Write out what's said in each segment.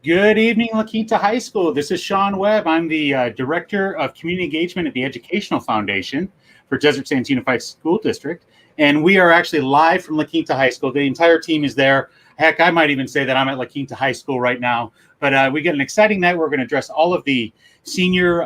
Good evening, La Quinta High School. This is Sean Webb. I'm the Director of Community Engagement at the Educational Foundation for Desert Sands Unified School District. And we are actually live from La Quinta High School. The entire team is there. Heck, I might even say that I'm at La Quinta High School right now. But we got an exciting night. We're going to address all of the senior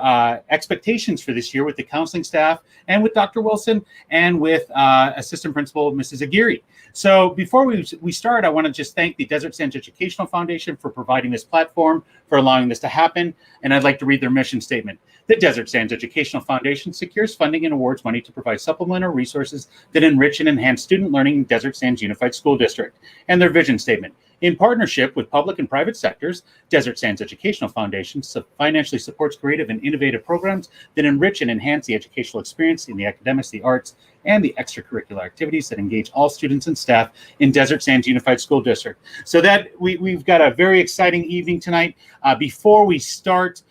expectations for this year with the counseling staff and with Dr. Wilson and with Assistant Principal Mrs. Aguirre. So before we start, I want to just thank the Desert Sands Educational Foundation for providing this platform, for allowing this to happen. And I'd like to read their mission statement. The Desert Sands Educational Foundation secures funding and awards money to provide supplemental resources that enrich and enhance student learning in Desert Sands Unified School District. And their vision statement. In partnership with public and private sectors, Desert Sands Educational Foundation financially supports creative and innovative programs that enrich and enhance the educational experience in the academics, the arts, and the extracurricular activities that engage all students and staff in Desert Sands Unified School District. So that we've got a very exciting evening tonight. Before we start,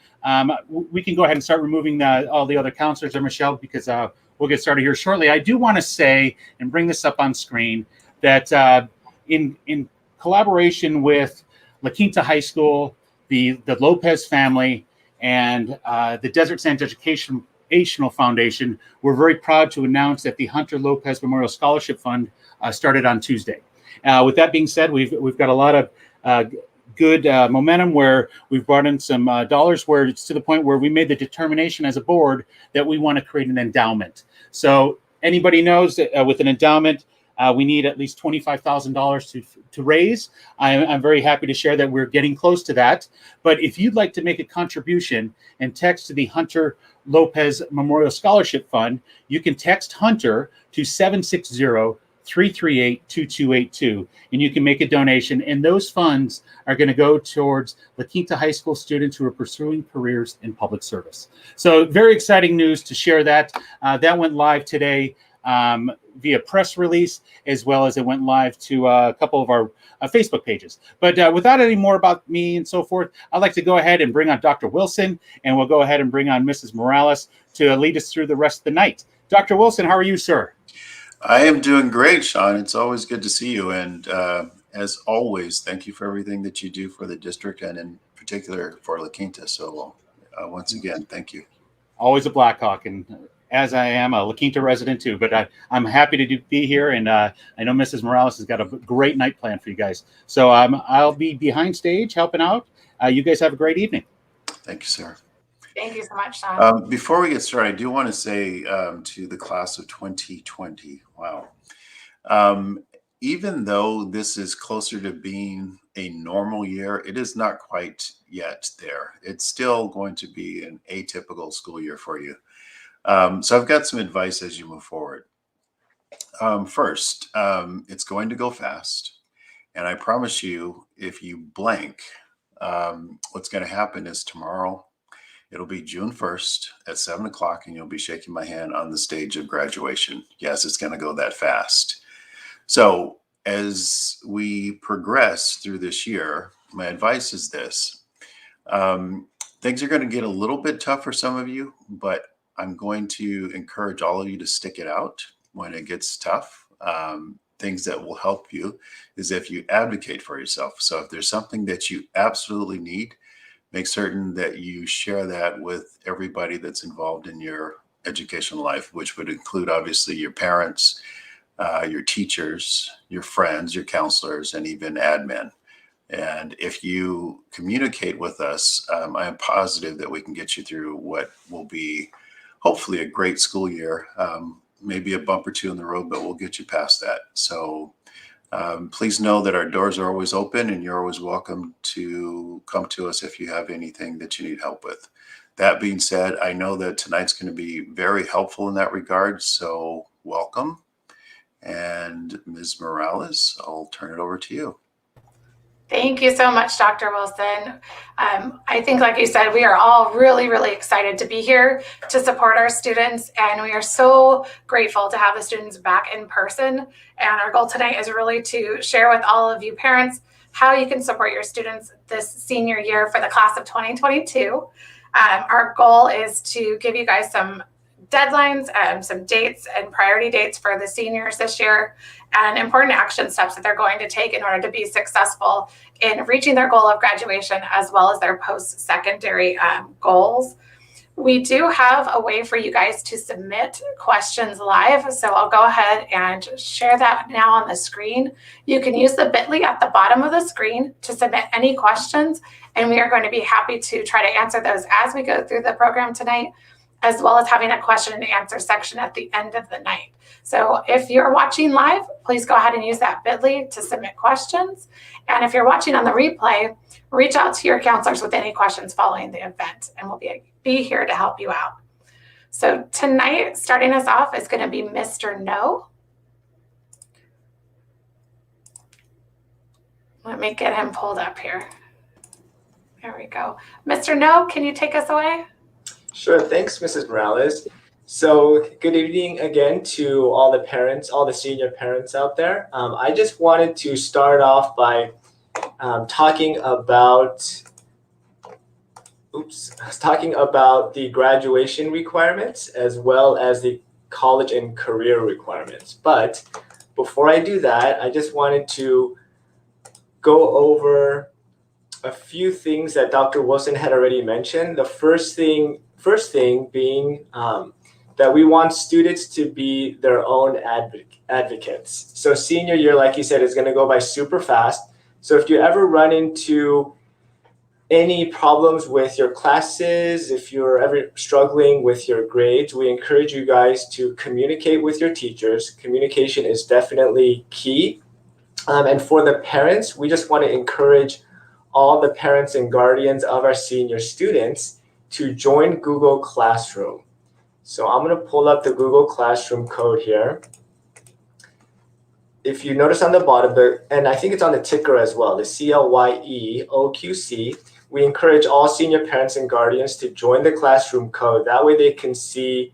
we can go ahead and start removing all the other counselors or Michelle, because we'll get started here shortly. I do want to say, and bring this up on screen, that in collaboration with La Quinta High School, the Lopez family, and the Desert Sands Educational Foundation, we're very proud to announce that the Hunter Lopez Memorial Scholarship Fund started on Tuesday. With that being said, we've got a lot of good momentum where we've brought in some dollars, where it's to the point where we made the determination as a board that we want to create an endowment. So anybody knows that with an endowment, we need at least $25,000 to raise. I'm very happy to share that we're getting close to that. But if you'd like to make a contribution and text to the Hunter Lopez Memorial Scholarship Fund, you can text Hunter to 760-338-2282, and you can make a donation. And those funds are going to go towards La Quinta High School students who are pursuing careers in public service. So very exciting news to share that. That went live today via press release, as well as it went live to a couple of our Facebook pages. But without any more about me and so forth, I'd like to go ahead and bring on Dr. Wilson, and we'll go ahead and bring on Mrs. Morales to lead us through the rest of the night. Dr. Wilson, how are you, sir? I am doing great, Sean. It's always good to see you. And as always, thank you for everything that you do for the district, and in particular for La Quinta. So once again, thank you. Always a Blackhawk, and as I am a La Quinta resident too, but I'm happy to be here, and I know Mrs. Morales has got a great night planned for you guys. So I'll be behind stage helping out. You guys have a great evening. Thank you, sir. Thank you so much, Sean. Before we get started, I do want to say to the class of 2020, wow. Even though this is closer to being a normal year, it is not quite yet there. It's still going to be an atypical school year for you. So I've got some advice as you move forward. First, it's going to go fast. And I promise you, if you blank, what's going to happen is tomorrow, it'll be June 1st at 7 o'clock, and you'll be shaking my hand on the stage of graduation. Yes, it's going to go that fast. So as we progress through this year, my advice is this. Things are going to get a little bit tough for some of you, but I'm going to encourage all of you to stick it out when it gets tough. Things that will help you is if you advocate for yourself. So if there's something that you absolutely need, make certain that you share that with everybody that's involved in your educational life, which would include obviously your parents, your teachers, your friends, your counselors, and even admin. And if you communicate with us, I am positive that we can get you through what will be hopefully a great school year, maybe a bump or two in the road, but we'll get you past that. So please know that our doors are always open, and you're always welcome to come to us if you have anything that you need help with. That being said, I know that tonight's going to be very helpful in that regard. So welcome. And Ms. Morales, I'll turn it over to you. Thank you so much, Dr. Wilson. I think, like you said, we are all really, really excited to be here to support our students, and we are so grateful to have the students back in person. And our goal tonight is really to share with all of you parents how you can support your students this senior year for the class of 2022. Our goal is to give you guys some deadlines, some dates and priority dates for the seniors this year, and important action steps that they're going to take in order to be successful in reaching their goal of graduation as well as their post-secondary goals. We do have a way for you guys to submit questions live, so I'll go ahead and share that now on the screen. You can use the bit.ly at the bottom of the screen to submit any questions, and we are going to be happy to try to answer those as we go through the program tonight, as well as having a question and answer section at the end of the night. So if you're watching live, please go ahead and use that bit.ly to submit questions. And if you're watching on the replay, reach out to your counselors with any questions following the event, and we'll be here to help you out. So tonight, starting us off is going to be Mr. No. Let me get him pulled up here. There we go. Mr. No, can you take us away? Sure, thanks, Mrs. Morales. So good evening again to all the parents, all the senior parents out there. I just wanted to start off by talking about the graduation requirements as well as the college and career requirements. But before I do that, I just wanted to go over a few things that Dr. Wilson had already mentioned. The first thing being that we want students to be their own advocates. So senior year, like you said, is going to go by super fast. So if you ever run into any problems with your classes, if you're ever struggling with your grades, we encourage you guys to communicate with your teachers. Communication is definitely key. And for the parents, we just want to encourage all the parents and guardians of our senior students to join Google Classroom. So I'm going to pull up the Google Classroom code here. If you notice on the bottom, and I think it's on the ticker as well, the CLYEOQC, we encourage all senior parents and guardians to join the Classroom code. That way they can see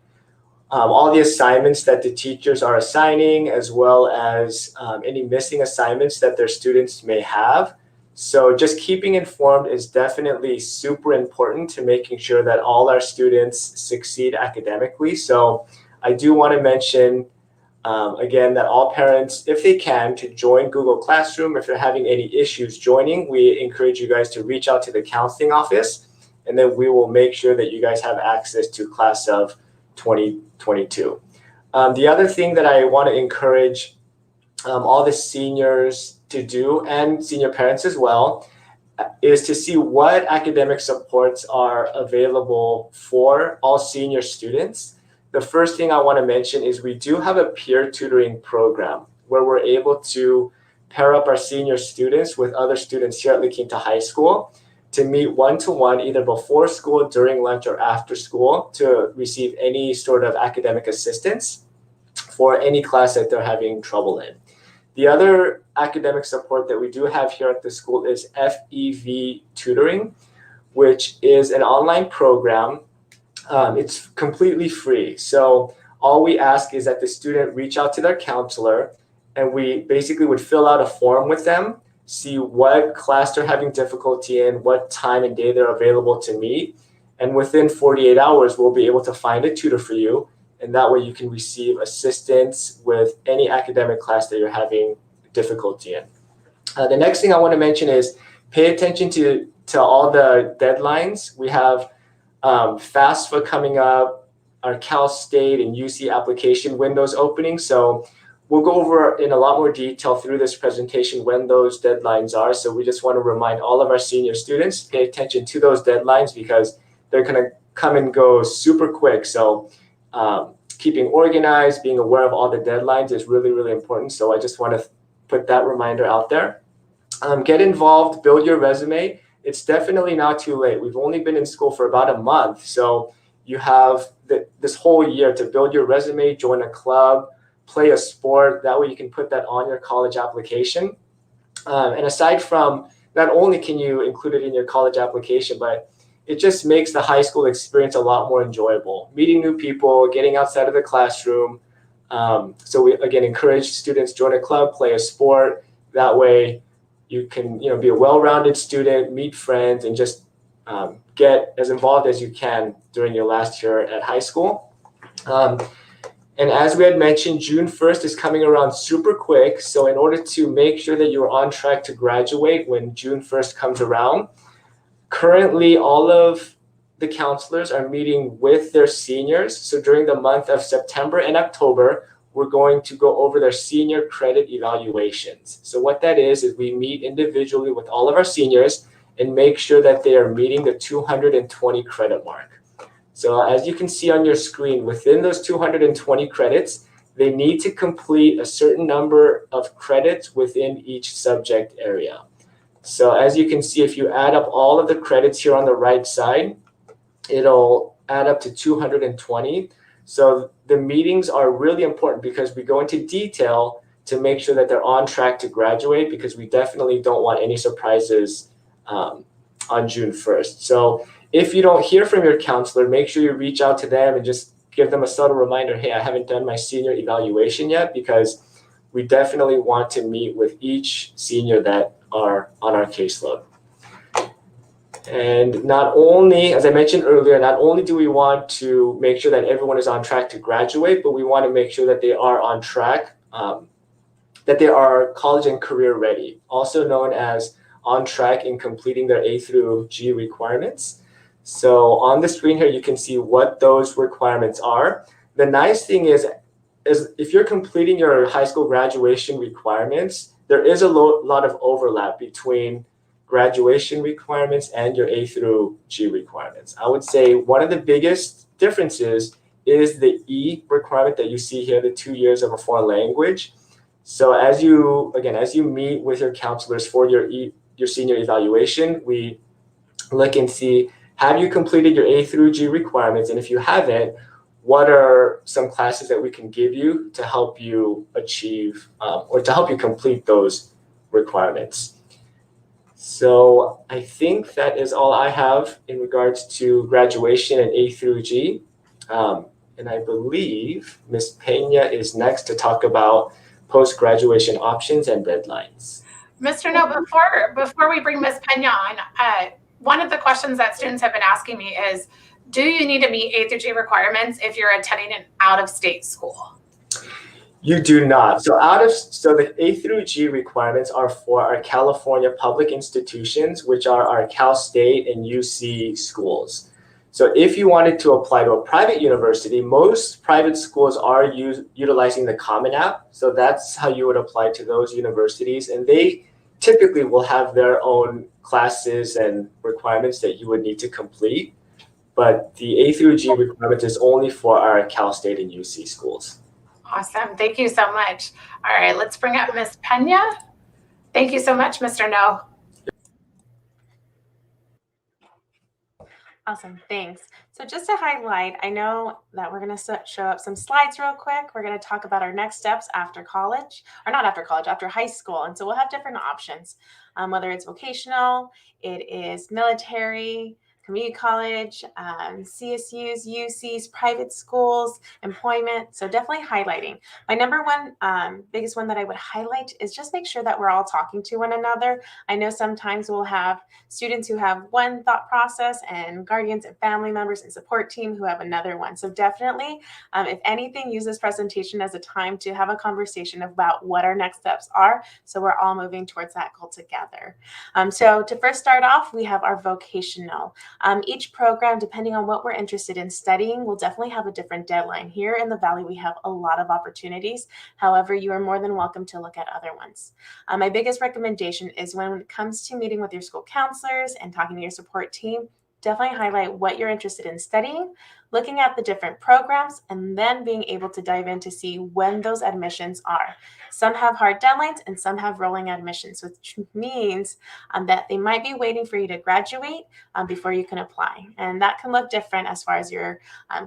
all the assignments that the teachers are assigning, as well as any missing assignments that their students may have. So just keeping informed is definitely super important to making sure that all our students succeed academically. So I do want to mention, again, that all parents, if they can, to join Google Classroom. If you're having any issues joining, we encourage you guys to reach out to the counseling office, and then we will make sure that you guys have access to class of 2022. The other thing that I want to encourage all the seniors to do, and senior parents as well, is to see what academic supports are available for all senior students. The first thing I want to mention is we do have a peer tutoring program where we're able to pair up our senior students with other students here at La Quinta High School to meet one-to-one either before school, during lunch, or after school to receive any sort of academic assistance for any class that they're having trouble in. The other academic support that we do have here at the school is FEV tutoring, which is an online program. It's completely free. So all we ask is that the student reach out to their counselor, and we basically would fill out a form with them, see what class they're having difficulty in, what time and day they're available to meet. And within 48 hours, we'll be able to find a tutor for you. And that way you can receive assistance with any academic class that you're having difficulty in. The next thing I want to mention is pay attention to all the deadlines. We have FAFSA coming up, our Cal State and UC application windows opening. So we'll go over in a lot more detail through this presentation when those deadlines are. So we just want to remind all of our senior students to pay attention to those deadlines because they're going to come and go super quick. So keeping organized, being aware of all the deadlines is really, really important. So I just want to put that reminder out there. Get involved, build your resume. It's definitely not too late. We've only been in school for about a month. So you have this whole year to build your resume, join a club, play a sport. That way you can put that on your college application. And aside from, not only can you include it in your college application, but it just makes the high school experience a lot more enjoyable. Meeting new people, getting outside of the classroom. So we, again, encourage students join a club, play a sport. That way you can be a well-rounded student, meet friends, and just get as involved as you can during your last year at high school. And as we had mentioned, June 1st is coming around super quick. So in order to make sure that you're on track to graduate when June 1st comes around, currently all of the counselors are meeting with their seniors. So during the month of September and October, we're going to go over their senior credit evaluations. So what that is we meet individually with all of our seniors and make sure that they are meeting the 220 credit mark. So as you can see on your screen, within those 220 credits, they need to complete a certain number of credits within each subject area. So as you can see, if you add up all of the credits here on the right side, it'll add up to 220. So the meetings are really important because we go into detail to make sure that they're on track to graduate, because we definitely don't want any surprises on June 1st. So if you don't hear from your counselor, make sure you reach out to them and just give them a subtle reminder, hey, I haven't done my senior evaluation yet, because we definitely want to meet with each senior that are on our caseload. And not only, as I mentioned earlier, not only do we want to make sure that everyone is on track to graduate, but we want to make sure that they are on track, that they are college and career ready, also known as on track in completing their A through G requirements. So on the screen here, you can see what those requirements are. The nice thing is if you're completing your high school graduation requirements, there is a lot of overlap between graduation requirements and your A through G requirements. I would say one of the biggest differences is the E requirement that you see here, the 2 years of a foreign language. So as you meet with your counselors for your senior evaluation, we look and see, have you completed your A through G requirements? And if you haven't, what are some classes that we can give you to help you achieve or to help you complete those requirements? So I think that is all I have in regards to graduation and A through G. And I believe Ms. Pena is next to talk about post-graduation options and deadlines. Mr. No, before we bring Ms. Pena on, one of the questions that students have been asking me is, do you need to meet A through G requirements if you're attending an out-of-state school? You do not. So the A through G requirements are for our California public institutions, which are our Cal State and UC schools. So if you wanted to apply to a private university, most private schools are utilizing the Common App. So that's how you would apply to those universities. And they typically will have their own classes and requirements that you would need to complete. But the A through G requirement is only for our Cal State and UC schools. Awesome. Thank you so much. All right, let's bring up Ms. Pena. Thank you so much, Mr. No. Awesome, thanks. So just to highlight, I know that we're going to show up some slides real quick. We're going to talk about our next steps after college, or not after college, after high school. And so we'll have different options, whether it's vocational, it is military, community college, CSUs, UCs, private schools, employment. So definitely highlighting. My number one, biggest one that I would highlight is just make sure that we're all talking to one another. I know sometimes we'll have students who have one thought process and guardians and family members and support team who have another one. So definitely, if anything, use this presentation as a time to have a conversation about what our next steps are. So we're all moving towards that goal together. So to first start off, we have our vocational. Each program, depending on what we're interested in studying, will definitely have a different deadline. Here in the Valley, we have a lot of opportunities. However, you are more than welcome to look at other ones. My biggest recommendation is when it comes to meeting with your school counselors and talking to your support team, definitely highlight what you're interested in studying, looking at the different programs, and then being able to dive in to see when those admissions are. Some have hard deadlines and some have rolling admissions, which means that they might be waiting for you to graduate before you can apply. And that can look different as far as your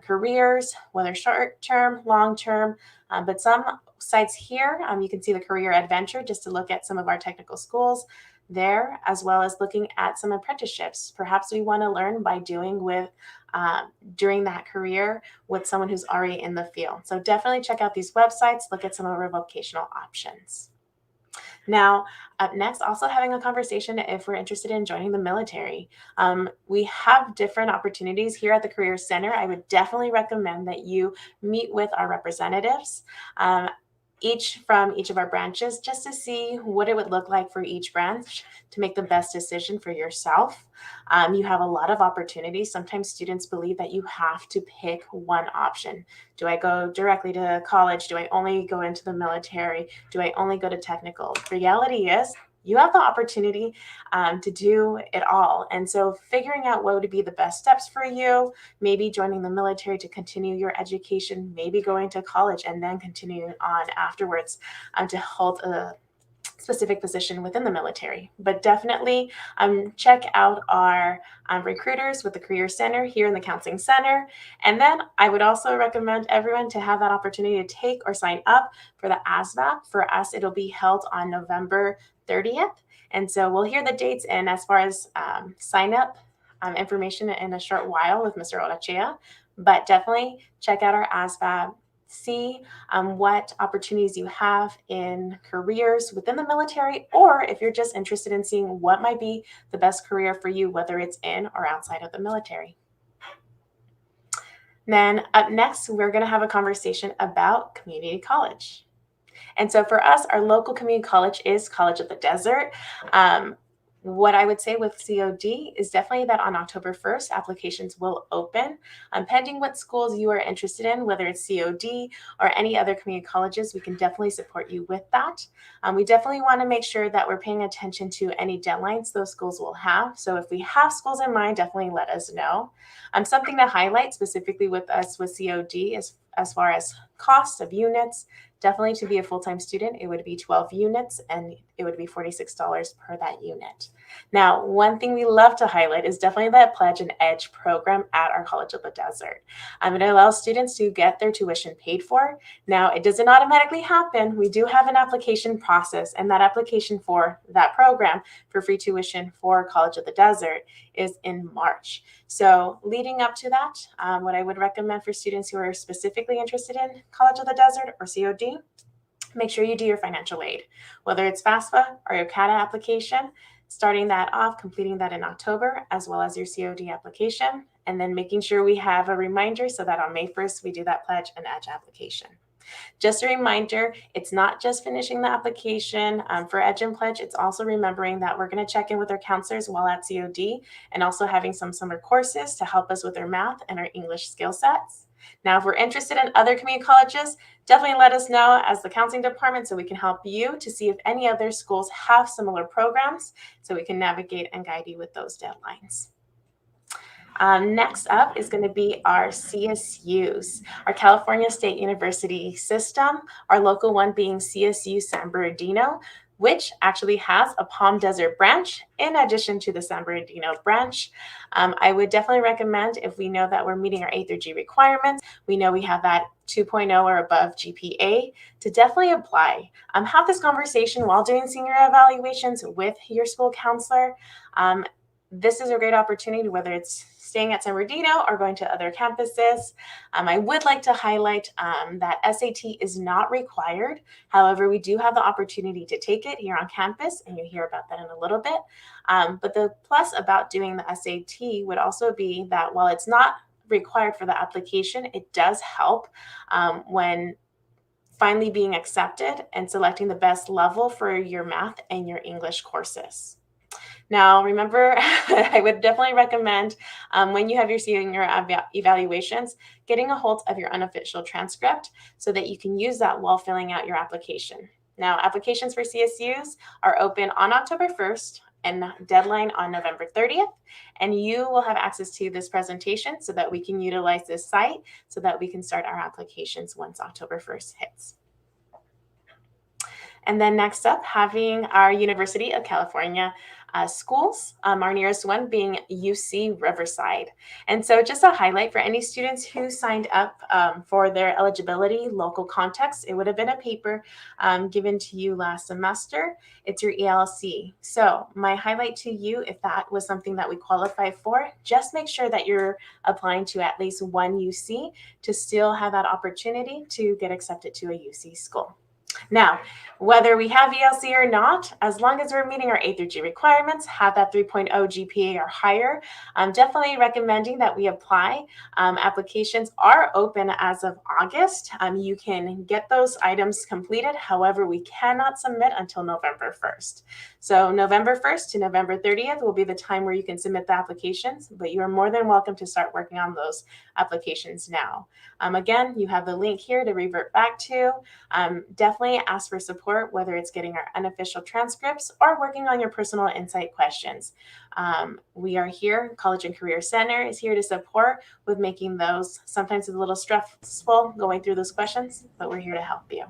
careers, whether short-term, long-term, but some sites here, you can see the Career Adventure just to look at some of our technical schools there, as well as looking at some apprenticeships. Perhaps we want to learn by doing with during that career with someone who's already in the field. So definitely check out these websites, look at some of our vocational options. Now, up next, also having a conversation if we're interested in joining the military. We have different opportunities here at the Career Center. I would definitely recommend that you meet with our representatives. Each of our branches, just to see what it would look like for each branch to make the best decision for yourself. You have a lot of opportunities. Sometimes students believe that you have to pick one option. Do I go directly to college? Do I only go into the military? Do I only go to technical? The reality is, you have the opportunity to do it all. And so figuring out what would be the best steps for you, maybe joining the military to continue your education, maybe going to college and then continuing on afterwards to hold a specific position within the military. But definitely check out our recruiters with the Career Center here in the Counseling Center. And then I would also recommend everyone to have that opportunity to take or sign up for the ASVAB. For us, it'll be held on November 30th. And so we'll hear the dates and as far as sign up information in a short while with Mr. Orachea. But definitely check out our ASVAB. See what opportunities you have in careers within the military, or if you're just interested in seeing what might be the best career for you, whether it's in or outside of the military. Then up next, we're going to have a conversation about community college. And so for us, our local community college is College of the Desert. What I would say with COD is definitely that on October 1st, applications will open. Pending what schools you are interested in, whether it's COD or any other community colleges, we can definitely support you with that. We definitely want to make sure that we're paying attention to any deadlines those schools will have. So if we have schools in mind, definitely let us know. Something to highlight specifically with us with COD is as far as cost of units. Definitely to be a full-time student, it would be 12 units and it would be $46 per that unit. Now, one thing we love to highlight is definitely that Pledge and Edge program at our College of the Desert. It allows students to get their tuition paid for. Now, it doesn't automatically happen. We do have an application process, and that application for that program for free tuition for College of the Desert is in March. So leading up to that, what I would recommend for students who are specifically interested in College of the Desert or COD, make sure you do your financial aid, whether it's FAFSA or your CATA application, starting that off, completing that in October, as well as your COD application, and then making sure we have a reminder so that on May 1st, we do that Pledge and Edge application. Just a reminder, it's not just finishing the application for Edge and Pledge, it's also remembering that we're going to check in with our counselors while at COD and also having some summer courses to help us with our math and our English skill sets. Now, if we're interested in other community colleges, definitely let us know as the counseling department so we can help you to see if any other schools have similar programs so we can navigate and guide you with those deadlines. Next up is going to be our CSUs, our California State University system, our local one being CSU San Bernardino, which actually has a Palm Desert branch in addition to the San Bernardino branch. I would definitely recommend, if we know that we're meeting our A through G requirements, we know we have that 2.0 or above GPA, to definitely apply. Have this conversation while doing senior evaluations with your school counselor. This is a great opportunity, whether it's staying at San Bernardino or going to other campuses. I would like to highlight that SAT is not required. However, we do have the opportunity to take it here on campus, and you'll hear about that in a little bit. But the plus about doing the SAT would also be that while it's not required for the application, it does help when finally being accepted and selecting the best level for your math and your English courses. Now, remember, I would definitely recommend when you have your senior evaluations, getting a hold of your unofficial transcript so that you can use that while filling out your application. Now, applications for CSUs are open on October 1st and deadline on November 30th. And you will have access to this presentation so that we can utilize this site so that we can start our applications once October 1st hits. And then next up, having our University of California schools, our nearest one being UC Riverside. And so just a highlight for any students who signed up for their eligibility local context, it would have been a paper given to you last semester. It's your ELC. So my highlight to you, if that was something that we qualify for, just make sure that you're applying to at least one UC to still have that opportunity to get accepted to a UC school. Now, whether we have ELC or not, as long as we're meeting our A through G requirements, have that 3.0 GPA or higher, I'm definitely recommending that we apply. Applications are open as of August. You can get those items completed. However, we cannot submit until November 1st. So November 1st to November 30th will be the time where you can submit the applications, but you are more than welcome to start working on those applications now. Again, you have the link here to revert back to. Definitely ask for support, whether it's getting our unofficial transcripts or working on your personal insight questions. We are here, College and Career Center is here to support with making those, sometimes it's a little stressful going through those questions, but we're here to help you,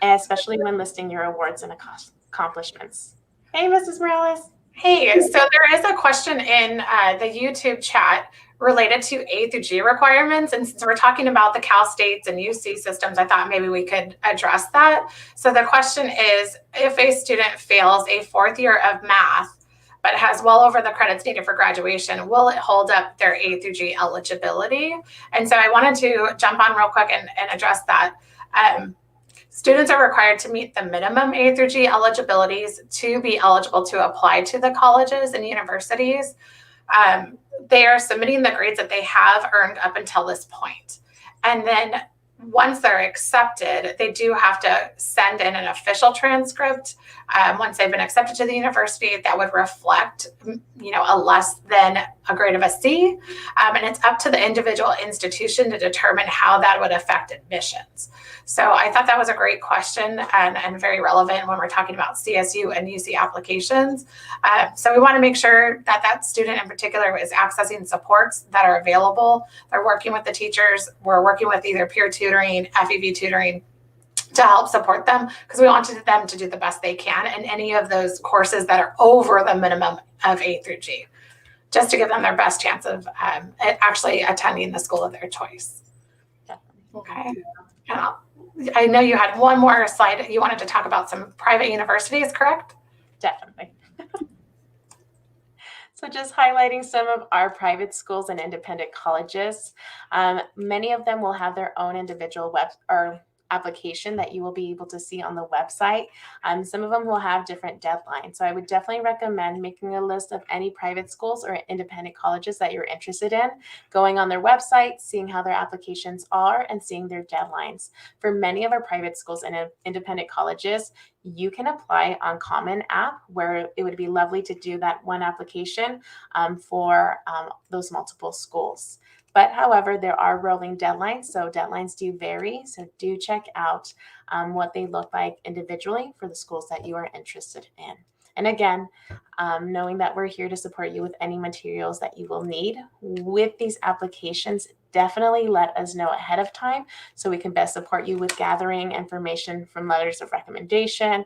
especially when listing your awards and accomplishments. Hey, Mrs. Morales. Hey, so there is a question in the YouTube chat related to A through G requirements. And since we're talking about the Cal States and UC systems, I thought maybe we could address that. So the question is, if a student fails a 4th year of math, but has well over the credits needed for graduation, will it hold up their A through G eligibility? And so I wanted to jump on real quick and address that. Students are required to meet the minimum A through G eligibilities to be eligible to apply to the colleges and universities. They are submitting the grades that they have earned up until this point. And then once they're accepted, they do have to send in an official transcript. Once they've been accepted to the university, that would reflect, a less than a grade of a C. And it's up to the individual institution to determine how that would affect admissions. So I thought that was a great question and very relevant when we're talking about CSU and UC applications. So we want to make sure that that student in particular is accessing supports that are available. They're working with the teachers. We're working with either peer tutoring, FEV tutoring, to help support them, because we wanted them to do the best they can in any of those courses that are over the minimum of A through G, just to give them their best chance of actually attending the school of their choice. Okay. I know you had one more slide. You wanted to talk about some private universities, correct? Definitely. So just highlighting some of our private schools and independent colleges. Many of them will have their own individual web or application that you will be able to see on the website. Some of them will have different deadlines. So I would definitely recommend making a list of any private schools or independent colleges that you're interested in, going on their website, seeing how their applications are, and seeing their deadlines. For many of our private schools and independent colleges, you can apply on Common App, where it would be lovely to do that one application for those multiple schools. But however, there are rolling deadlines, so deadlines do vary. So do check out what they look like individually for the schools that you are interested in. And again, knowing that we're here to support you with any materials that you will need with these applications, definitely let us know ahead of time so we can best support you with gathering information from letters of recommendation,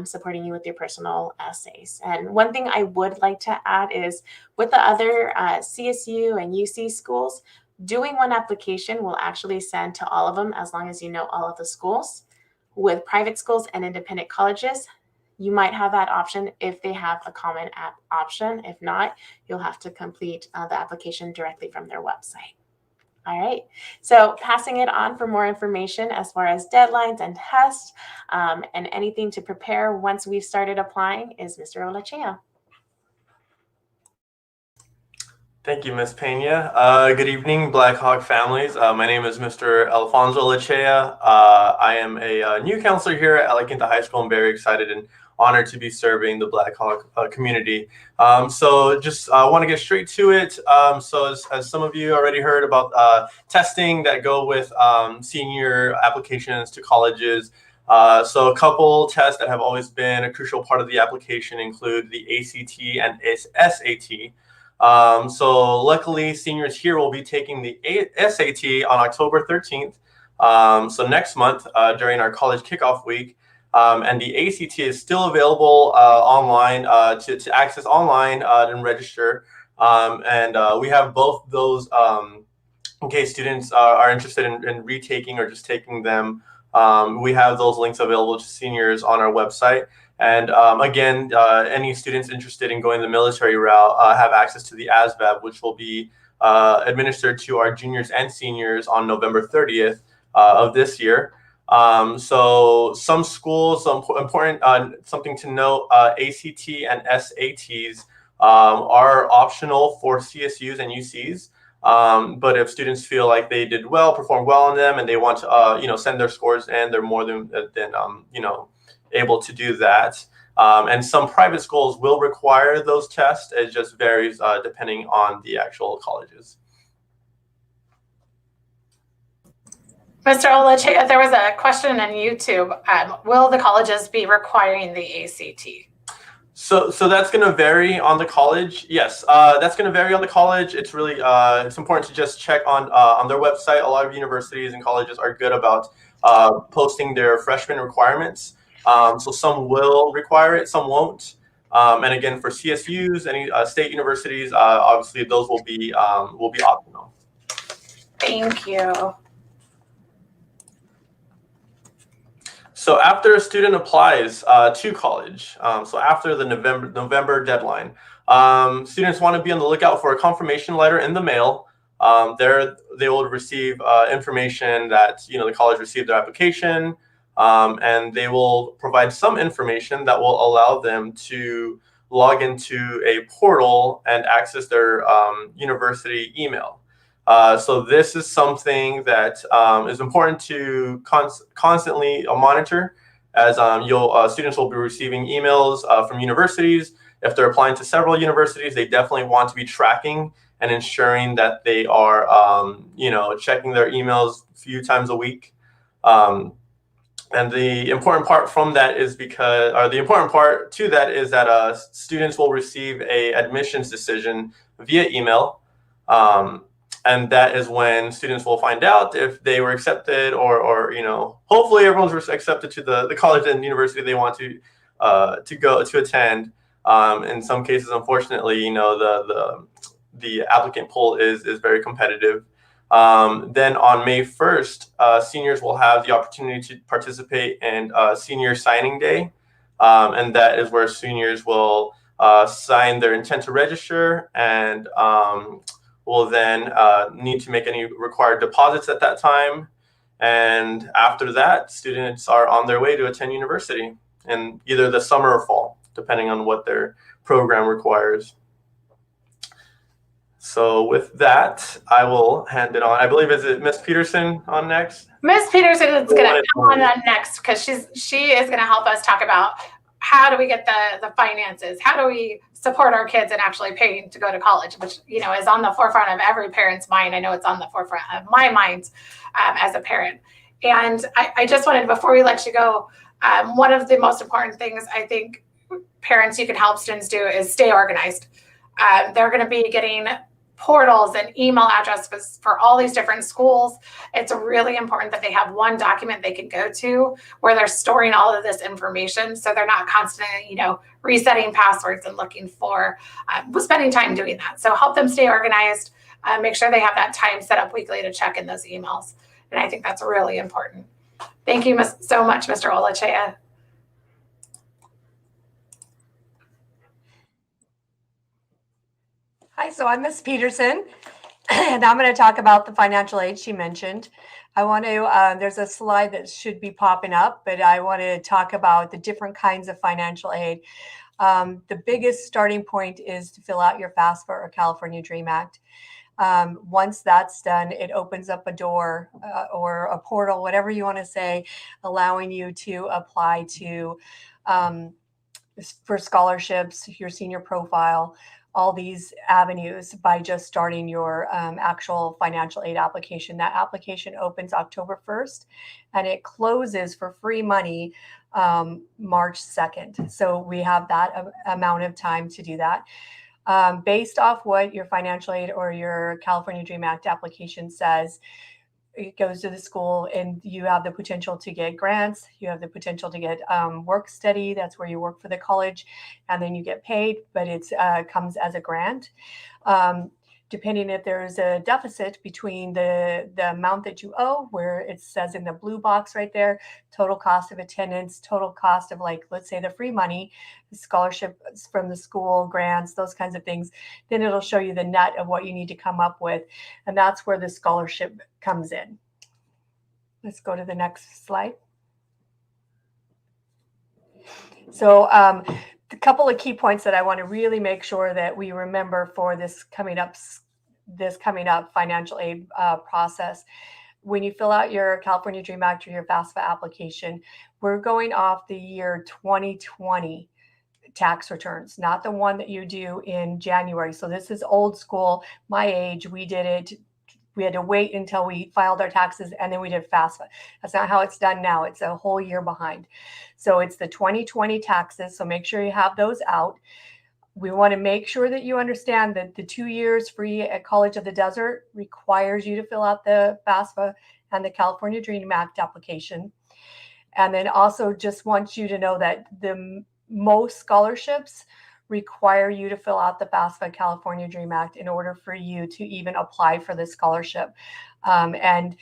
supporting you with your personal essays. And one thing I would like to add is with the other CSU and UC schools, doing one application will actually send to all of them as long as you know all of the schools. With private schools and independent colleges, you might have that option if they have a Common App option. If not, you'll have to complete the application directly from their website. All right, so passing it on for more information as far as deadlines and tests and anything to prepare once we've started applying is Mr. Olachea. Thank you, Ms. Pena. Good evening, Black Hawk families. My name is Mr. Alfonso Olachea. I am a new counselor here at Quinta High School. I'm very excited and honored to be serving the Black Hawk community. So just want to get straight to it. So as some of you already heard about testing that go with senior applications to colleges. So a couple tests that have always been a crucial part of the application include the ACT and SAT. So luckily, seniors here will be taking the SAT on October 13th. So next month during our college kickoff week. And the ACT is still available online to access online and register. And we have both those in case students are interested in retaking or just taking them. We have those links available to seniors on our website. And again, any students interested in going the military route have access to the ASVAB, which will be administered to our juniors and seniors on November 30th of this year. So some schools, some important, something to note, ACT and SATs are optional for CSUs and UCs. But if students feel like they did well, performed well on them, and they want to, send their scores in, they're more than able to do that. And some private schools will require those tests. It just varies depending on the actual colleges. Mr. Olachea, there was a question on YouTube. Will the colleges be requiring the ACT? So that's going to vary on the college. Yes, that's going to vary on the college. It's really it's important to just check on their website. A lot of universities and colleges are good about posting their freshman requirements. So some will require it, some won't. And again, for CSUs, any state universities, obviously those will be optional. Thank you. So after a student applies to college, so after the November deadline, students want to be on the lookout for a confirmation letter in the mail. There they will receive information that the college received their application, and they will provide some information that will allow them to log into a portal and access their university email. So this is something that is important to constantly monitor, as students will be receiving emails from universities. If they're applying to several universities, they definitely want to be tracking and ensuring that they are checking their emails a few times a week. And the important part from that is the important part to that is that students will receive a admissions decision via email. And that is when students will find out if they were accepted or hopefully everyone's accepted to the college and university they want to go to attend. In some cases, unfortunately, the applicant pool is very competitive. Then on May 1st, seniors will have the opportunity to participate in senior signing day. And that is where seniors will sign their intent to register and will then need to make any required deposits at that time. And after that, students are on their way to attend university in either the summer or fall, depending on what their program requires. So with that, I will hand it on. I believe, is it Miss Peterson on next? Miss Peterson is going to come on next because she is going to help us talk about how do we get the finances? How do we support our kids in actually paying to go to college, which, is on the forefront of every parent's mind. I know it's on the forefront of my mind as a parent. And I just wanted, before we let you go, one of the most important things I think parents, you can help students do is stay organized. They're going to be getting portals and email addresses for all these different schools. It's really important that they have one document they can go to where they're storing all of this information, so they're not constantly, resetting passwords and looking for, spending time doing that. So help them stay organized. Make sure they have that time set up weekly to check in those emails. And I think that's really important. Thank you so much, Mr. Olachea. Hi, so I'm Miss Peterson, and I'm going to talk about the financial aid she mentioned. I want to, there's a slide that should be popping up, but I want to talk about the different kinds of financial aid. The biggest starting point is to fill out your FAFSA or California Dream Act. Once that's done, it opens up a door or a portal, whatever you want to say, allowing you to apply to for scholarships, your senior profile, all these avenues by just starting your actual financial aid application. That application opens October 1st and it closes for free money March 2nd. So we have that amount of time to do that. Based off what your financial aid or your California Dream Act application says, it goes to the school and you have the potential to get grants. You have the potential to get work study. That's where you work for the college and then you get paid, but it comes as a grant. Depending if there's a deficit between the amount that you owe, where it says in the blue box right there, total cost of attendance, total cost of, like, let's say the free money, the scholarships from the school, grants, those kinds of things, then it'll show you the net of what you need to come up with. And that's where the scholarship comes in. Let's go to the next slide. So a couple of key points that I want to really make sure that we remember for this coming up financial aid process. When you fill out your California Dream Act or your FAFSA application, we're going off the year 2020 tax returns, not the one that you do in January. So this is old school, my age. We did it. We had to wait until we filed our taxes and then we did FAFSA. That's not how it's done now. It's a whole year behind. So it's the 2020 taxes. So make sure you have those out. We want to make sure that you understand that the 2 years free at College of the Desert requires you to fill out the FAFSA and the California Dream Act application. And then also just want you to know that the most scholarships require you to fill out the FAFSA California Dream Act in order for you to even apply for the scholarship. And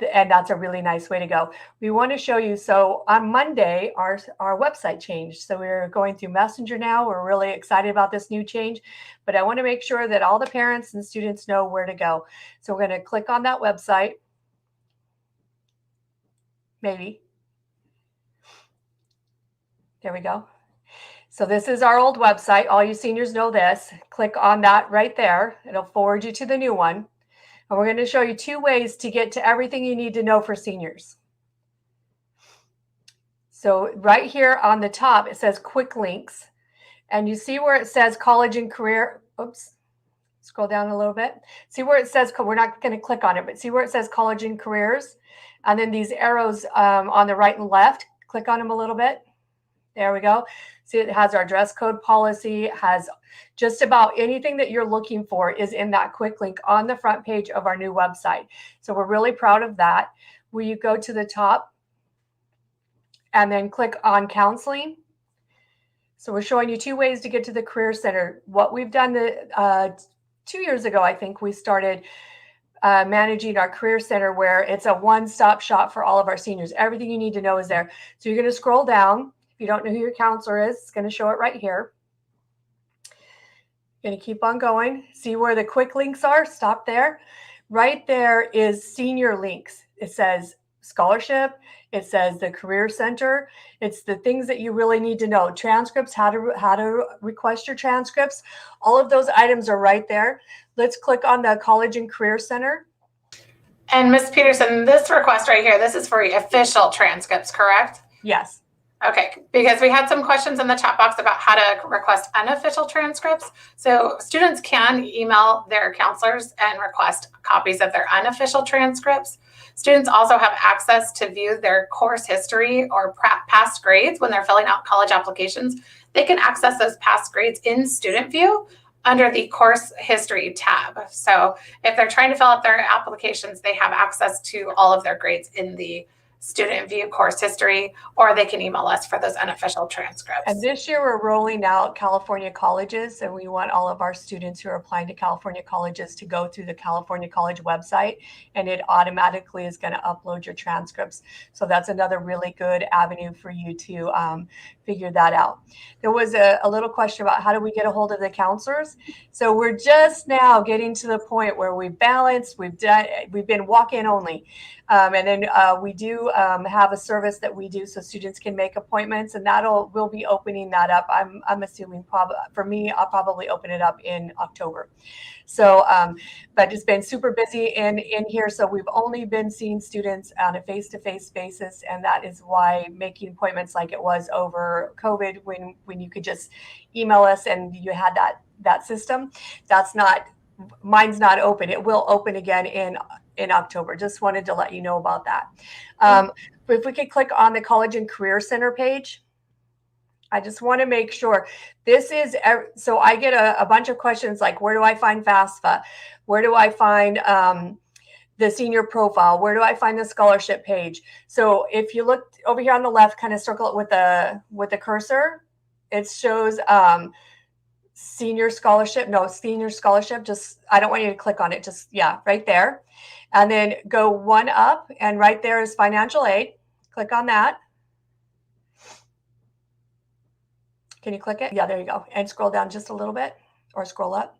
that's a really nice way to go. We want to show you, so on Monday, our website changed. So we're going through Messenger now. We're really excited about this new change, but I want to make sure that all the parents and students know where to go. So we're going to click on that website. Maybe. There we go. So this is our old website. All you seniors know this. Click on that right there. It'll forward you to the new one. And we're going to show you 2 ways to get to everything you need to know for seniors. So right here on the top, it says quick links. And you see where it says college and career. Oops. Scroll down a little bit. See where it says, we're not going to click on it, but see where it says college and careers. And then these arrows on the right and left, click on them a little bit. There we go. See, it has our dress code policy, has just about anything that you're looking for is in that quick link on the front page of our new website. So we're really proud of that. Will you go to the top and then click on counseling? So we're showing you 2 ways to get to the Career Center. What we've done 2 years ago, I think we started managing our Career Center, where it's a one-stop shop for all of our seniors. Everything you need to know is there. So you're going to scroll down. If you don't know who your counselor is, it's going to show it right here. Going to keep on going. See where the quick links are? Stop there. Right there is senior links. It says scholarship. It says the Career Center. It's the things that you really need to know. Transcripts, how to request your transcripts. All of those items are right there. Let's click on the College and Career Center. And Ms. Peterson, this request right here, this is for official transcripts, correct? Yes. Okay, because we had some questions in the chat box about how to request unofficial transcripts. So students can email their counselors and request copies of their unofficial transcripts. Students also have access to view their course history or past grades when they're filling out college applications. They can access those past grades in Student View under the course history tab. So if they're trying to fill out their applications, they have access to all of their grades in the Student View course history, or they can email us for those unofficial transcripts. And this year we're rolling out California colleges, and we want all of our students who are applying to California colleges to go through the California College website, and it automatically is going to upload your transcripts. So that's another really good avenue for you to figure that out. There was a little question about how do we get a hold of the counselors. So we're just now getting to the point where we've balanced, we've been walk-in only. And then we do have a service that we do so students can make appointments, and we'll be opening that up. I'm assuming for me, I'll probably open it up in October. So, but it's been super busy in here. So we've only been seeing students on a face-to-face basis. And that is why making appointments like it was over COVID, when you could just email us and you had that system, mine's not open. It will open again in October. Just wanted to let you know about that. But if we could click on the College and Career Center page. I just want to make sure this is, so I get a bunch of questions like, where do I find FAFSA? Where do I find the senior profile? Where do I find the scholarship page? So if you look over here on the left, kind of circle it with the cursor, it shows senior scholarship. Just, I don't want you to click on it. Just, yeah, right there. And then go one up, and right there is financial aid. Click on that. Can you click it? Yeah, there you go. And scroll down just a little bit, or scroll up.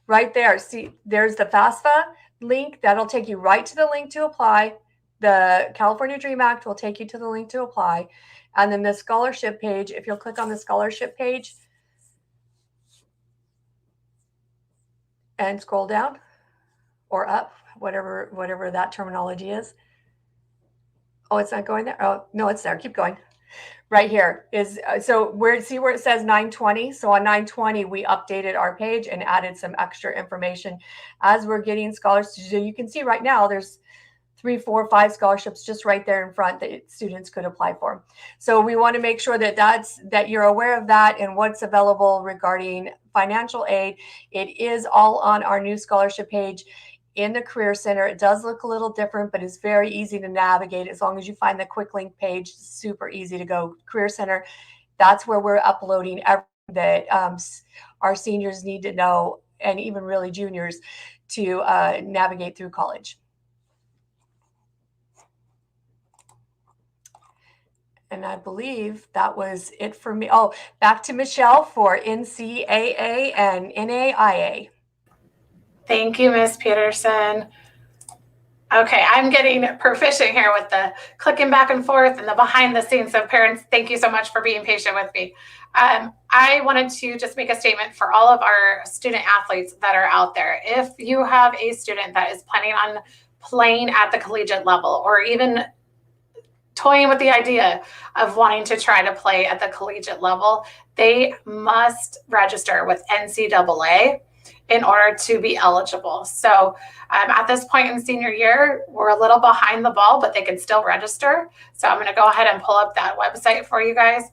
Right there, see, there's the FAFSA link. That'll take you right to the link to apply. the California Dream Act will take you to the link to apply. And then the scholarship page, if you'll click on the scholarship page and scroll down or up, whatever that terminology is. Oh, it's not going there. Oh, no, it's there. Keep going. Right here is, so see where it says 920. So on 920, we updated our page and added some extra information as we're getting scholarships. So you can see right now there's 3, 4, 5 scholarships just right there in front that students could apply for. So we want to make sure that you're aware of that and what's available regarding financial aid. It is all on our new scholarship page in the Career Center. It does look a little different, but it's very easy to navigate as long as you find the quick link page. Super easy to go. Career Center, that's where we're uploading everything that our seniors need to know, and even really juniors, to navigate through college. And I believe that was it for me. Oh, back to Michelle for NCAA and NAIA. Thank you, Ms. Peterson. Okay, I'm getting proficient here with the clicking back and forth and the behind the scenes. So parents, thank you so much for being patient with me. I wanted to just make a statement for all of our student athletes that are out there. If you have a student that is planning on playing at the collegiate level, or even toying with the idea of wanting to try to play at the collegiate level, they must register with NCAA in order to be eligible. So at this point in senior year, we're a little behind the ball, but they can still register. So I'm going to go ahead and pull up that website for you guys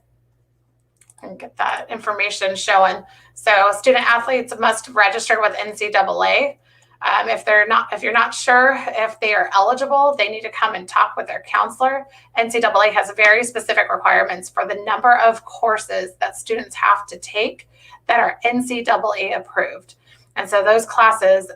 and get that information showing. So student athletes must register with NCAA. If you're not sure if they are eligible, they need to come and talk with their counselor. NCAA has very specific requirements for the number of courses that students have to take that are NCAA approved. And so those classes,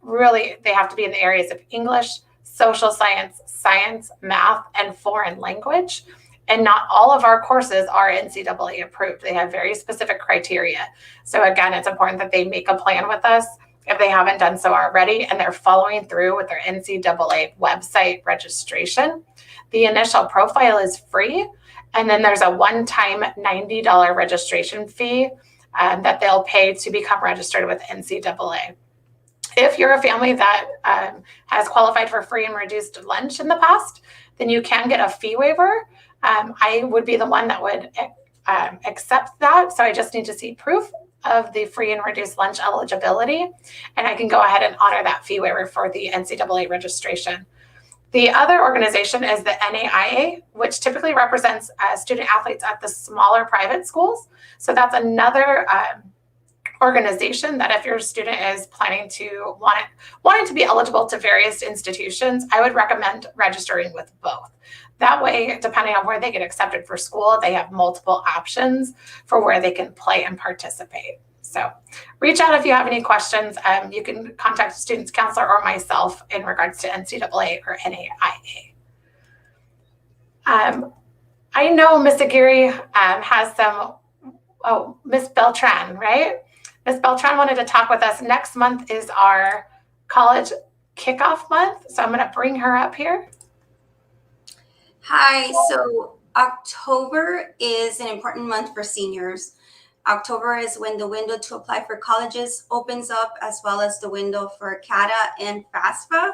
really, they have to be in the areas of English, social science, science, math, and foreign language. And not all of our courses are NCAA approved. They have very specific criteria. So again, it's important that they make a plan with us if they haven't done so already, and they're following through with their NCAA website registration. The initial profile is free, and then there's a one-time $90 registration fee that they'll pay to become registered with NCAA. If you're a family that has qualified for free and reduced lunch in the past, then you can get a fee waiver. I would be the one that would accept that. So I just need to see proof of the free and reduced lunch eligibility, and I can go ahead and honor that fee waiver for the NCAA registration. The other organization is the NAIA, which typically represents student athletes at the smaller private schools. So that's another organization that if your student is planning to wanting to be eligible to various institutions, I would recommend registering with both. That way, depending on where they get accepted for school, they have multiple options for where they can play and participate. So reach out if you have any questions. You can contact a student's counselor or myself in regards to NCAA or NAIA. I know Ms. Aguirre has some, Ms. Beltran, right? Ms. Beltran wanted to talk with us. Next month is our college kickoff month. So I'm going to bring her up here. Hi, so October is an important month for seniors. October is when the window to apply for colleges opens up, as well as the window for CATA and FAFSA.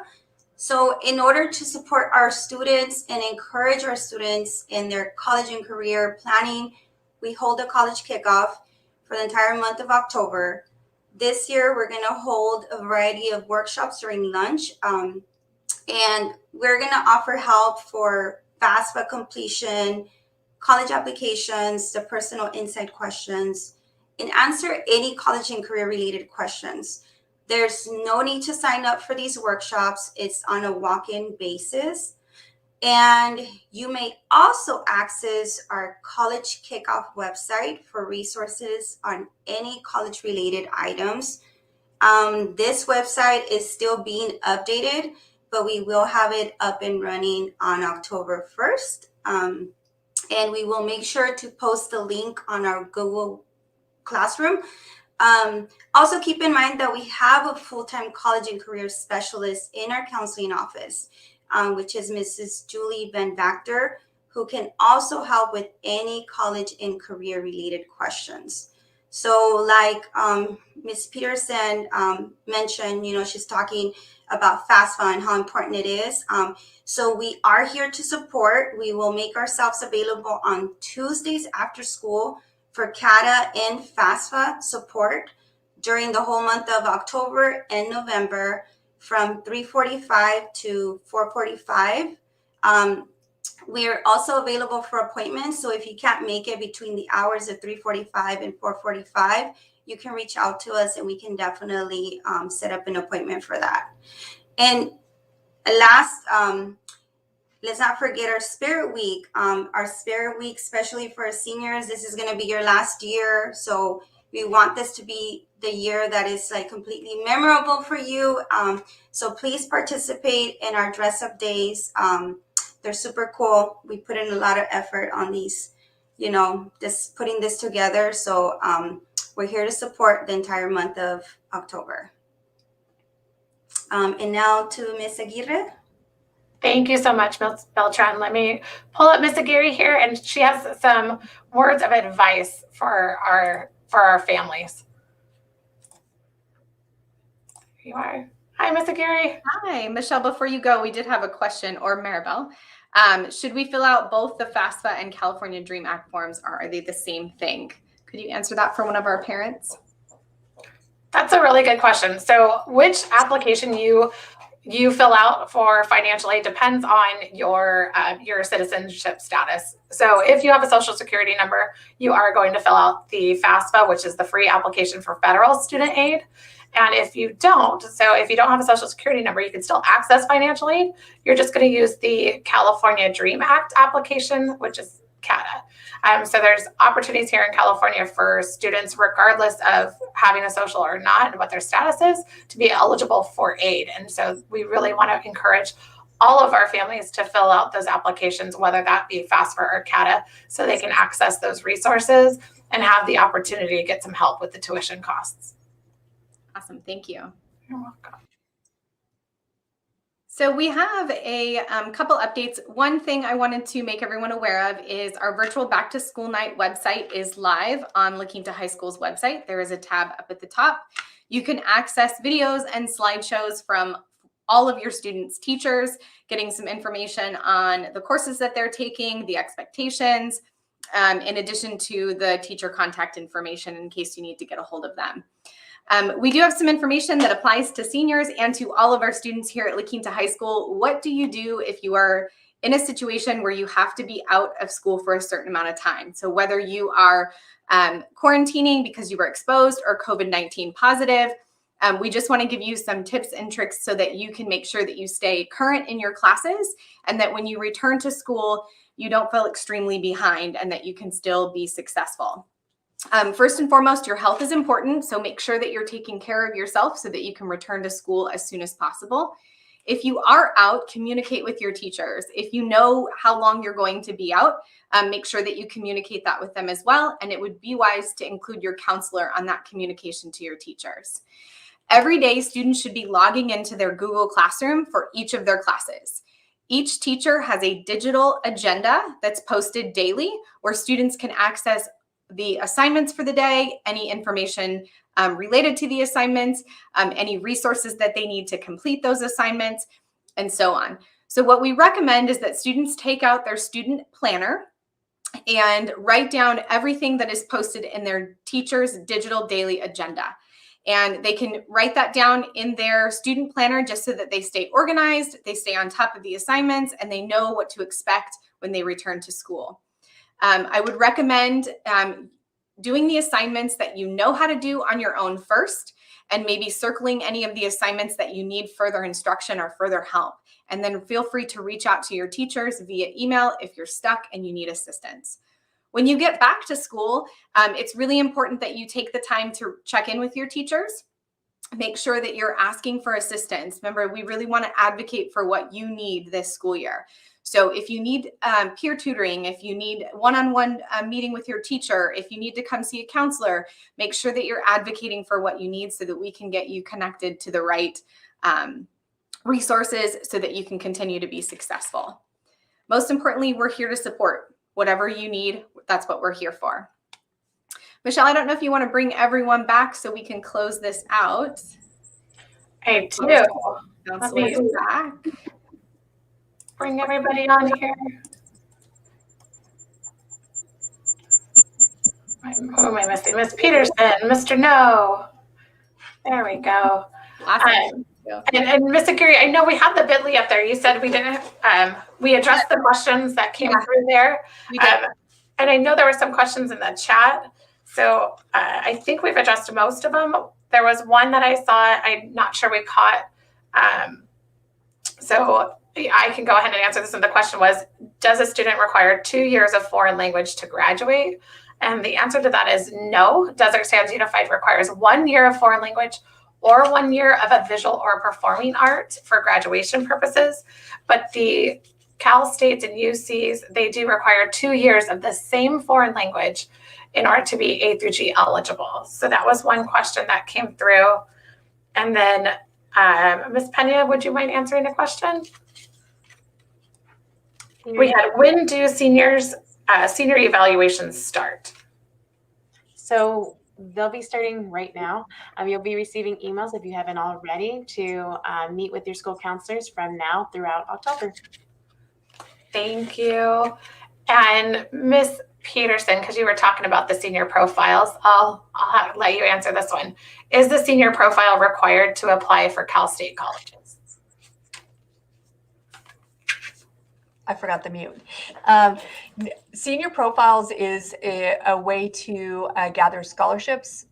So in order to support our students and encourage our students in their college and career planning, we hold a college kickoff for the entire month of October. This year, we're going to hold a variety of workshops during lunch, and we're going to offer help for FAFSA completion, college applications, the personal insight questions, and answer any college and career related questions. There's no need to sign up for these workshops. It's on a walk-in basis. And you may also access our college kickoff website for resources on any college related items. This website is still being updated, but we will have it up and running on October 1st. And we will make sure to post the link on our Google Classroom. Also keep in mind that we have a full-time college and career specialist in our counseling office. which is Mrs. Julie Van Vactor, who can also help with any college and career related questions. So like Ms. Peterson mentioned, she's talking about FAFSA and how important it is. So we are here to support. We will make ourselves available on Tuesdays after school for CATA and FAFSA support during the whole month of October and November from 3:45 to 4:45. We're also available for appointments. So if you can't make it between the hours of 3:45 and 4:45, you can reach out to us and we can definitely set up an appointment for that. And last, let's not forget our Spirit Week. Our Spirit Week, especially for our seniors, this is going to be your last year. So we want this to be the year that is like completely memorable for you. So please participate in our dress up days. They're super cool. We put in a lot of effort on these, just putting this together. So we're here to support the entire month of October. And now to Ms. Aguirre. Thank you so much, Ms. Beltran. Let me pull up Ms. Aguirre here, and she has some words of advice for our families. Here you are. Hi, Ms. Aguirre. Hi, Michelle. Before you go, we did have a question, or Maribel. Should we fill out both the FAFSA and California DREAM Act forms, or are they the same thing? Could you answer that for one of our parents? That's a really good question. So which application you fill out for financial aid depends on your citizenship status. So if you have a social security number, you are going to fill out the FAFSA, which is the free application for federal student aid. And if you don't have a social security number, you can still access financial aid. You're just going to use the California DREAM Act application, which is CATA. So there's opportunities here in California for students, regardless of having a social or not, and what their status is, to be eligible for aid. And so we really want to encourage all of our families to fill out those applications, whether that be FAFSA or CATA, so they can access those resources and have the opportunity to get some help with the tuition costs. Awesome. Thank you. You're welcome. So we have a couple updates. One thing I wanted to make everyone aware of is our virtual back to school night website is live on La Quinta High School's website. There is a tab up at the top. You can access videos and slideshows from all of your students' teachers, getting some information on the courses that they're taking, the expectations, in addition to the teacher contact information in case you need to get a hold of them. We do have some information that applies to seniors and to all of our students here at La Quinta High School. What do you do if you are in a situation where you have to be out of school for a certain amount of time? So whether you are quarantining because you were exposed or COVID-19 positive, we just want to give you some tips and tricks so that you can make sure that you stay current in your classes and that when you return to school, you don't feel extremely behind and that you can still be successful. First and foremost, your health is important, so make sure that you're taking care of yourself so that you can return to school as soon as possible. If you are out, communicate with your teachers. If you know how long you're going to be out, make sure that you communicate that with them as well, and it would be wise to include your counselor on that communication to your teachers. Every day, students should be logging into their Google Classroom for each of their classes. Each teacher has a digital agenda that's posted daily where students can access the assignments for the day, any information related to the assignments, any resources that they need to complete those assignments, and so on. So what we recommend is that students take out their student planner and write down everything that is posted in their teacher's digital daily agenda. And they can write that down in their student planner just so that they stay organized, they stay on top of the assignments, and they know what to expect when they return to school. I would recommend doing the assignments that you know how to do on your own first, and maybe circling any of the assignments that you need further instruction or further help. And then feel free to reach out to your teachers via email if you're stuck and you need assistance. When you get back to school, it's really important that you take the time to check in with your teachers. Make sure that you're asking for assistance. Remember, we really want to advocate for what you need this school year. So if you need peer tutoring, if you need one-on-one meeting with your teacher, if you need to come see a counselor, make sure that you're advocating for what you need so that we can get you connected to the right resources so that you can continue to be successful. Most importantly, we're here to support whatever you need. That's what we're here for. Michelle, I don't know if you want to bring everyone back so we can close this out. I do. Let me back. Bring everybody on here. Who am I missing? Miss Peterson, Mr. No. There we go. Awesome. And Ms. Aguirre, I know we have the bit.ly up there. You said we didn't, we addressed the questions that came through there. We did. And I know there were some questions in the chat. So I think we've addressed most of them. There was one that I saw, I'm not sure we caught. So I can go ahead and answer this. And the question was, does a student require 2 years of foreign language to graduate? And the answer to that is no. Desert Sands Unified requires 1 year of foreign language or 1 year of a visual or performing art for graduation purposes. But the Cal States and UCs, they do require 2 years of the same foreign language in order to be A through G eligible. So that was one question that came through. And then Ms. Pena, would you mind answering the question? We had, when do senior evaluations start? So they'll be starting right now. You'll be receiving emails if you haven't already to meet with your school counselors from now throughout October. Thank you. And Ms. Peterson, because you were talking about the senior profiles, I'll let you answer this one. Is the senior profile required to apply for Cal State colleges? I forgot the mute. Senior profiles is a way to gather scholarships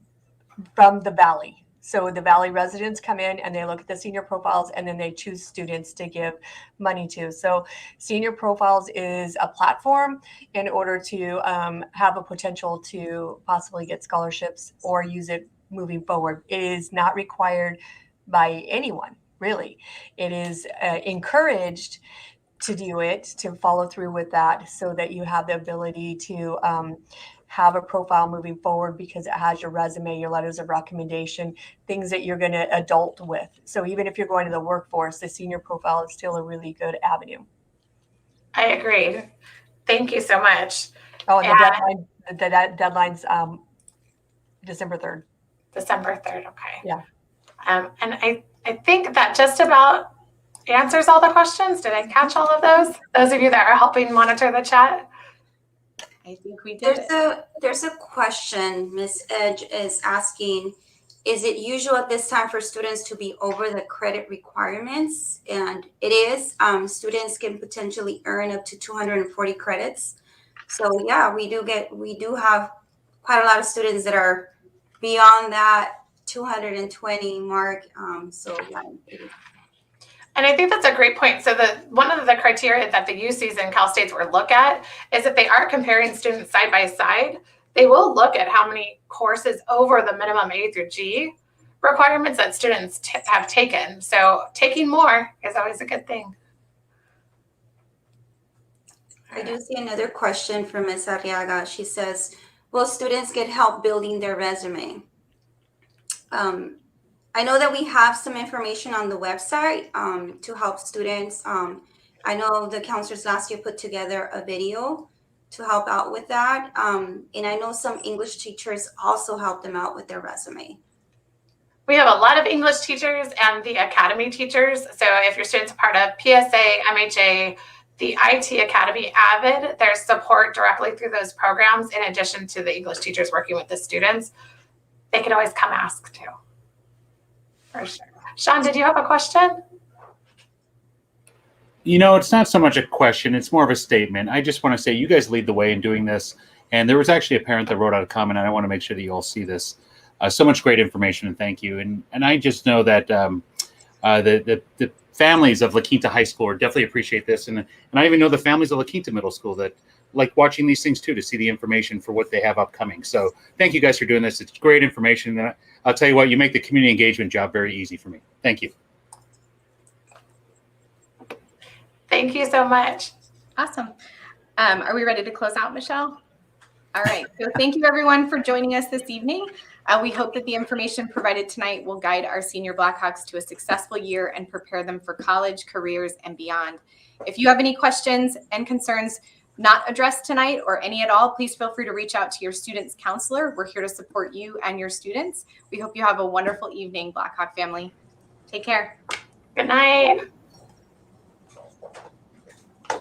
from the Valley. So the Valley residents come in and they look at the senior profiles and then they choose students to give money to. So senior profiles is a platform in order to have a potential to possibly get scholarships or use it moving forward. It is not required by anyone, really. It is encouraged to do it, to follow through with that so that you have the ability to have a profile moving forward because it has your resume, your letters of recommendation, things that you're going to adult with. So even if you're going to the workforce, the senior profile is still a really good avenue. I agree. Thank you so much. Oh, and the deadline's December 3rd. December 3rd, okay. Yeah. And I think that just about answers all the questions. Did I catch all of those? Those of you that are helping monitor the chat? I think we did. There's a question. Ms. Edge is asking, is it usual at this time for students to be over the credit requirements? And it is. Students can potentially earn up to 240 credits. So yeah, we do have quite a lot of students that are beyond that 220 mark. So yeah, it is. And I think that's a great point. So one of the criteria that the UCs and Cal States will look at is if they are comparing students side by side, they will look at how many courses over the minimum A through G requirements that students have taken. So taking more is always a good thing. I do see another question from Ms. Arriaga. She says, will students get help building their resume? I know that we have some information on the website to help students. I know the counselors last year put together a video to help out with that. And I know some English teachers also help them out with their resume. We have a lot of English teachers and the Academy teachers. So if your student's a part of PSA, MHA, the IT Academy, AVID, there's support directly through those programs in addition to the English teachers working with the students. They can always come ask too. For sure. Sean, did you have a question? You know, it's not so much a question, it's more of a statement. I just want to say you guys lead the way in doing this. And there was actually a parent that wrote out a comment, and I want to make sure that you all see this. So much great information, and thank you. And I just know that the families of La Quinta High School definitely appreciate this. And I even know the families of La Quinta Middle School that like watching these things too, to see the information for what they have upcoming. So thank you guys for doing this. It's great information. And I'll tell you what, you make the community engagement job very easy for me. Thank you. Thank you so much. Awesome. Are we ready to close out, Michelle? All right. So thank you everyone for joining us this evening. We hope that the information provided tonight will guide our senior Blackhawks to a successful year and prepare them for college, careers, and beyond. If you have any questions and concerns not addressed tonight or any at all, please feel free to reach out to your student's counselor. We're here to support you and your students. We hope you have a wonderful evening, Blackhawk family. Take care. Good night.